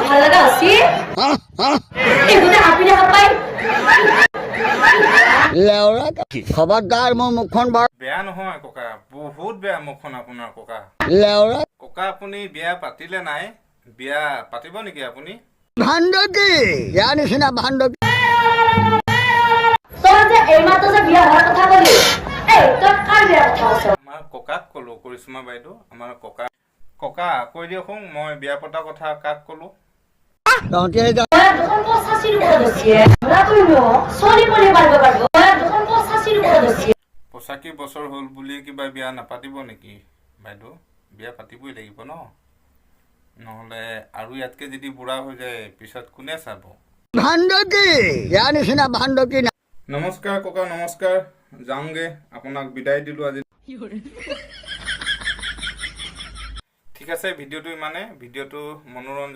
ভাল লগা আছে এগুতে হাপি দেখা পাই লেওৰা খবৰদাৰ মোৰ মুখখন বৰ বেয়া নহয় ককা, বহুত বেয়া মুখখন আপোনাৰ ককা। লেওৰা ককা আপুনি বিয়া পাতিলে নাই? বিয়া পাতিব নেকি আপুনি? ভাণ্ডকি ইয়াৰ নিচিনা ভাণ্ডকি তই যে এইমাত্ৰ যে বিয়া হোৱাৰ কথা কলি এই তই কাৰ বিয়াৰ কথা কৈছ আমাৰ ককাক ক'লো, কৰিশ্মা বাইদেউ, আমাৰ ককা। ককা কৈ দিয়কচোন, মই বিয়া পতা কথা কাক ক'লো? তহঁতি দুখন পঁচাশীৰ ওপৰত হৈছে ল'ৰাটোৰ ছোৱালী পঢ়ি পাৰিব পাৰিব দুখন পঁচাশীৰ ওপৰত হৈছে 85 বছৰ হ'ল বুলি কিবা বিয়া নাপাতিব নেকি বাইদেউ? বিয়া পাতিবই লাগিব ন, নহ'লে আৰু ইয়াতকে যদি বুঢ়া হৈ যায় পিছত কোনে চাব? ভাণ্ডকি ইয়াৰ নিচিনা ভাণ্ডকি নমস্কাৰ ককা, নমস্কাৰ। যাওঁগে, আপোনাক বিদায় দিলোঁ আজি। ঠিক আছে, ভিডিঅ'টো ইমানে। ভিডিঅ'টো মনোৰঞ্জন